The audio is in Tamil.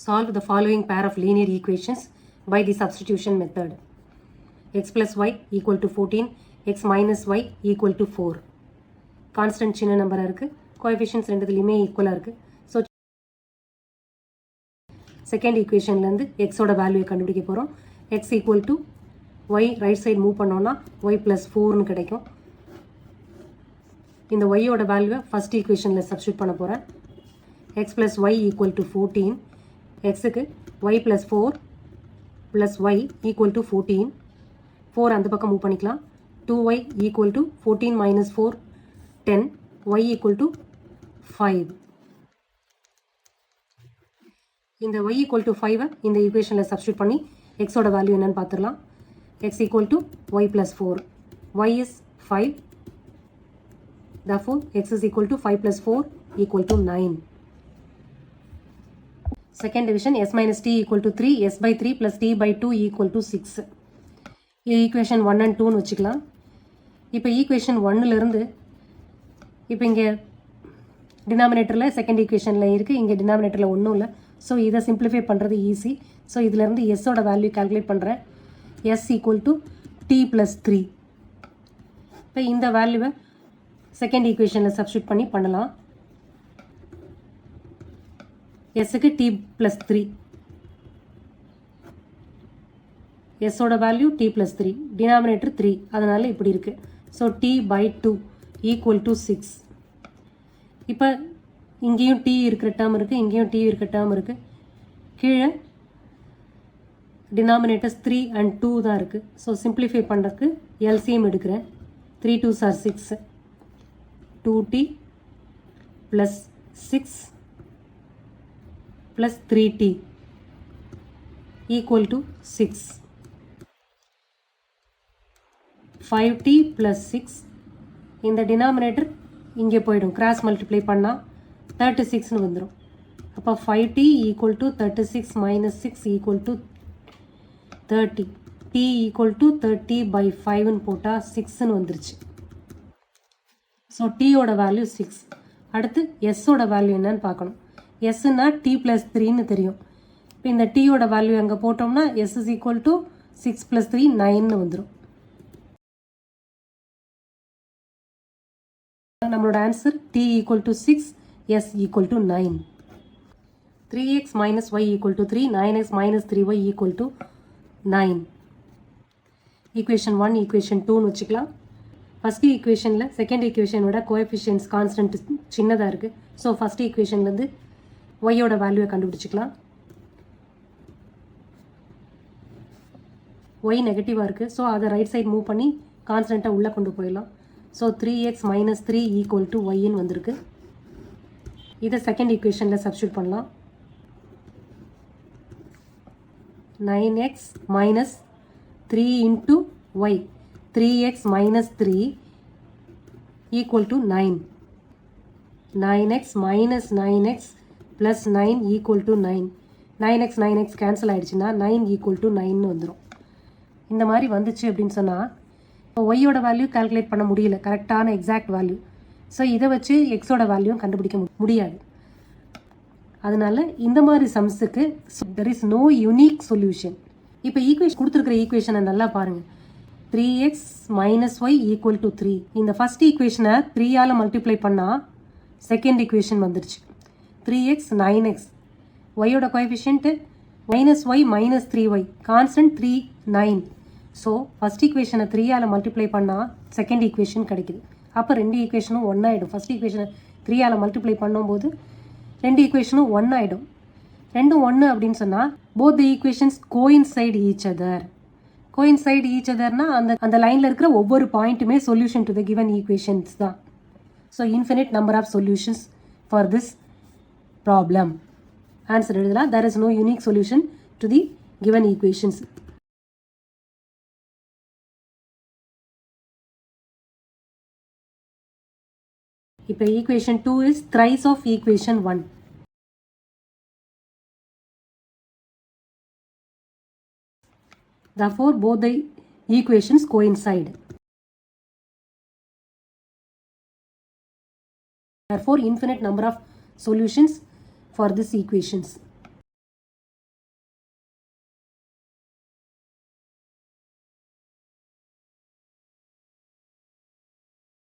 Solve the following pair of linear equations by the substitution method. X plus y equal to 14, x minus y equal to 4. Constant சின்ன நம்பராக இருக்குது, coefficients ரெண்டுத்துலையுமே ஈக்குவலாக இருக்குது. ஸோ செகண்ட் ஈக்குவேஷன்லேருந்து எக்ஸோட வேல்யூவை கண்டுபிடிக்க போகிறோம். X equal to y right side move பண்ணோன்னா ஒய் ப்ளஸ் 4னு கிடைக்கும். இந்த ஒய்யோட வேல்யூவை ஃபஸ்ட் ஈக்குவேஷனில் சப்ஸ்டியூட் பண்ண போகிறேன். X plus y equal to 14. எக்ஸுக்கு y plus 4 plus y equal to 14. 4 அந்த பக்கம் மூவ் பண்ணிக்கலாம். 2y equal to 14 minus 4 10. y equal to 5. இந்த y ஈக்குவல் டு 5 இந்த ஈக்குவேஷனில் சப்ஸ்டியூட் பண்ணி எக்ஸோட வேல்யூ என்னன்னு பார்த்துடலாம். x equal to y plus 4. y is 5. therefore x is equal to 5 plus 4 equal to 9. Second division, s minus t equal to 3, s by 3 plus t by 2 equal to 6. இது equation 1 and 2 வச்சுக்கலாம். இப்போ equation 1லிருந்து இப்போ இங்கே டினாமினேட்டரில் செகண்ட் ஈக்குவேஷனில் இருக்குது, இங்கே டினாமினேட்டரில் ஒன்றும் இல்லை. ஸோ இதை சிம்பிளிஃபை பண்ணுறது ஈஸி. ஸோ இதிலேருந்து எஸ்ஸோட வேல்யூ கால்குலேட் பண்ணுறேன். S equal to T plus 3. இப்போ இந்த வேல்யூவை செகண்ட் ஈக்குவேஷனில் சப்ஸ்டியூட் பண்ணி பண்ணலாம். எஸ்ஸுக்கு டி ப்ளஸ் 3, எஸ்ஸோட வேல்யூ டி ப்ளஸ் 3, டினாமினேட்டர் 3, அதனால் இப்படி இருக்குது. So T by 2 equal to 6. இப்போ இங்கேயும் டி இருக்கிற டேர்ம் இருக்குது, இங்கேயும் டி இருக்கிற டேர்ம் இருக்குது. கீழே டினாமினேட்டர்ஸ் 3 and 2 தான் இருக்குது. ஸோ சிம்பிளிஃபை பண்ணுறதுக்கு எல்சிஎம் எடுக்கிறேன். 3 2s are 6. 2t plus 6 plus 3t equal to 6. 5t plus 6 இந்த டினாமினேட்டர் இங்கே போயிடும், கிராஸ் மல்டிப்ளை பண்ணால் 36னு வந்துடும். அப்போ 5t equal to 36 minus 6 equal to 30. t equal to 30 by 5னு போட்டால் 6னு வந்துருச்சு. ஸோ டீயோட வேல்யூ 6. அடுத்து எஸ்ஸோட வேல்யூ என்னன்னு பார்க்கணும். எஸ்ஸுன்னா டி ப்ளஸ் 3ன்னு தெரியும். இப்போ இந்த டீயோட வேல்யூ அங்கே போட்டோம்னா எஸ் இஸ் ஈக்குவல் டு 6 + 3 9ன்னு வந்துடும். நம்மளோட answer t equal to 6, s equal to 9. 3x minus y equal to 3, 9x minus 3y equal to 9. Equation 1 equation 2ன்னு வச்சுக்கலாம். ஃபஸ்ட் ஈக்குவேஷனில் செகண்ட் ஈக்குவேஷனோட கோஎஃபிஷியன்ட்ஸ் கான்ஸ்டன்ட் சின்னதாக இருக்குது. ஸோ ஃபஸ்ட் ஈக்குவேஷன்லேருந்து ஒய்யோட வேல்யூவை கண்டுபிடிச்சிக்கலாம். ஒய் நெகட்டிவாக இருக்குது, ஸோ அதை ரைட் சைட் மூவ் பண்ணி கான்ஸ்டண்ட்டாக உள்ளே கொண்டு போயிடலாம். So 3x minus 3 equal to yன்னு வந்திருக்கு. இதை செகண்ட் ஈக்குவேஷனில் சப்ஸ்டியூட் பண்ணலாம். 9x minus 3 into y, 3x minus 3 equal to 9. 9x minus 9x plus 9 equal to 9. 9x 9x cancel ஆகிடுச்சுன்னா 9 equal to 9ன்னு வந்துடும். இந்த மாதிரி வந்துச்சு அப்படின்னு சொன்னால் இப்போ ஒய்யோட வேல்யூ கால்குலேட் பண்ண முடியல, கரெக்டான எக்ஸாக்ட் வேல்யூ. ஸோ இதை வச்சு எக்ஸோட வேல்யூவும் கண்டுபிடிக்க முடியாது. அதனால இந்த மாதிரி சம்ஸுக்கு there is no unique solution. இப்போ ஈக்குவேஷன் கொடுத்துருக்கிற ஈக்குவேஷனை நல்லா பாருங்கள். 3x minus y equal to 3. இந்த ஃபஸ்ட் ஈக்குவேஷனை 3ஆல் மல்டிப்ளை பண்ணால் செகண்ட் ஈக்குவேஷன் வந்துருச்சு. 3x 9x, ஒய்யோட coefficient minus y minus 3y, constant 3 9. So first ஈக்குவேஷனை 3ஆல் மல்டிப்ளை பண்ணால் செகண்ட் ஈக்குவேஷன் கிடைக்குது. அப்போ ரெண்டு ஈக்குவேஷனும் ஒன்றாயிடும். ஃபஸ்ட் ஈக்குவேஷனை 3ஆல் மல்டிப்ளை பண்ணும்போது ரெண்டு ஈக்குவேஷனும் ஒன்றாயிடும். ரெண்டும் ஒன்று அப்படின்னு சொன்னால் both the equations coincide each other. Coincide each அதர்னா அந்த லைனில் இருக்கிற ஒவ்வொரு பாயிண்ட்டுமே solution to the given equations தான். So infinite number of solutions for this problem. Answer எழுதலாம். There is no unique solution to the given equations. இப்போ equation 2 is thrice of equation 1. Therefore, both the equations coincide. Therefore, infinite number of solutions for these equations.